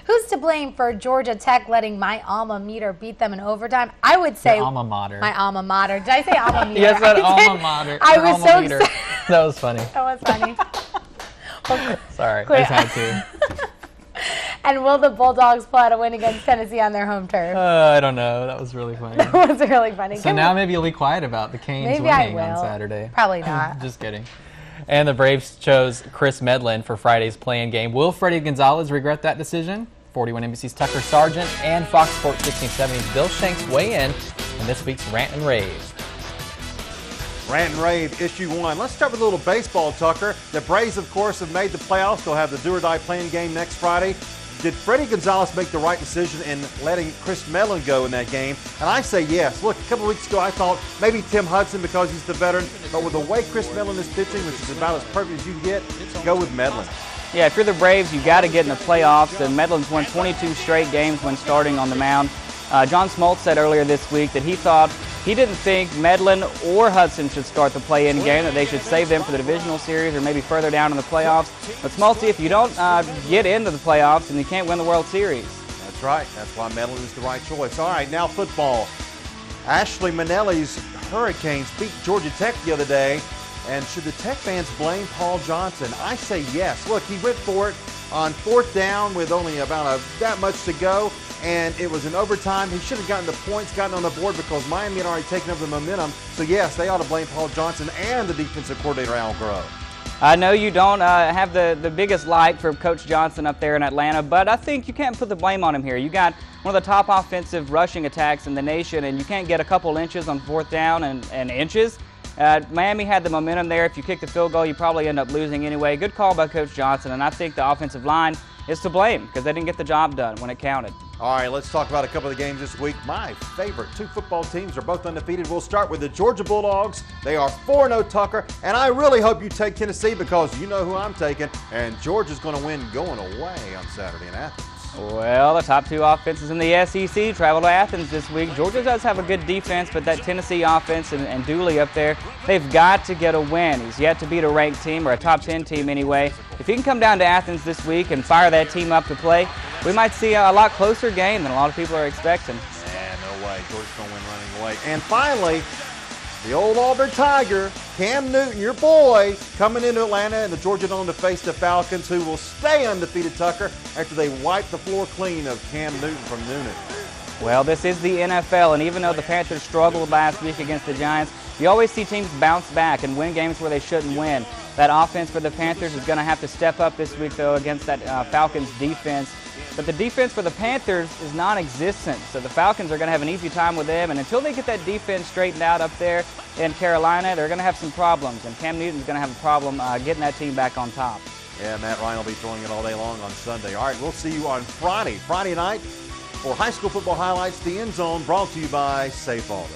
Who's to blame for Georgia Tech letting my alma mater beat them in overtime? I would say Your alma mater. My alma mater. Did I say alma mater? Yes, that alma mater. I was so excited. That was funny. That was funny. Sorry, I just had to. And will the Bulldogs pull out a win against Tennessee on their home turf? I don't know. That was really funny. That was really funny. So now maybe you'll be quiet about the Canes winning on Saturday. Probably not. Just kidding. And the Braves chose Chris Medlin for Friday's play-in game. Will Freddie Gonzalez regret that decision? 41 NBC's Tucker Sargent and Fox Sports 1670's Bill Shanks weigh in this week's Rant and Rave. Rant and Rave, issue 1. Let's start with a little baseball, Tucker. The Braves, of course, have made the playoffs. They'll have the do-or-die play-in game next Friday. Did Freddie Gonzalez make the right decision in letting Chris Medlin go in that game? And I say yes. Look, a couple of weeks ago I thought maybe Tim Hudson because he's the veteran, but with the way Chris Medlin is pitching, which is about as perfect as you can get, go with Medlin. Yeah, if you're the Braves, you got to get in the playoffs, and Medlin's won 22 straight games when starting on the mound. John Smoltz said earlier this week that he didn't think Medlin or Hudson should start the play-in game, that they should save them for the divisional series or maybe further down in the playoffs. But Smoltz, if you don't get into the playoffs, then you can't win the World Series. That's right. That's why Medlin is the right choice. All right, now football. Ashley Manelli's Hurricanes beat Georgia Tech the other day. And should the Tech fans blame Paul Johnson? I say yes. Look, he went for it on 4th down with only about that much to go. And it was in overtime. He should have gotten the points, gotten on the board because Miami had already taken over the momentum. So, yes, they ought to blame Paul Johnson and the defensive coordinator, Al Groh. I know you don't have the biggest like for Coach Johnson up there in Atlanta, but I think you can't put the blame on him here. You got one of the top offensive rushing attacks in the nation, and you can't get a couple inches on 4th down and inches. Miami had the momentum there. If you kick the field goal, you probably end up losing anyway. Good call by Coach Johnson, and I think the offensive line is to blame because they didn't get the job done when it counted. All right, let's talk about a couple of the games this week. My favorite 2 football teams are both undefeated. We'll start with the Georgia Bulldogs. They are 4-0, Tucker, and I really hope you take Tennessee because you know who I'm taking, and Georgia's going to win going away on Saturday in Athens. Well, the top 2 offenses in the SEC travel to Athens this week. Georgia does have a good defense, but that Tennessee offense and Dooley up there, they've got to get a win. He's yet to beat a ranked team or a top 10 team anyway. If he can come down to Athens this week and fire that team up to play, we might see a lot closer game than a lot of people are expecting. No way. Georgia's going to win running away. And finally, the old Auburn Tiger, Cam Newton, your boy, coming into Atlanta and the Georgia Dome to face the Falcons, who will stay undefeated, Tucker, after they wipe the floor clean of Cam Newton from Noonan. Well, this is the NFL, and even though the Panthers struggled last week against the Giants, you always see teams bounce back and win games where they shouldn't win. That offense for the Panthers is going to have to step up this week, though, against that Falcons defense. But the defense for the Panthers is non-existent, so the Falcons are going to have an easy time with them. And until they get that defense straightened out up there in Carolina, they're going to have some problems. And Cam Newton's going to have a problem getting that team back on top. Yeah, Matt Ryan will be throwing it all day long on Sunday. All right, we'll see you on Friday night for high school football highlights, The End Zone, brought to you by Safe Auto.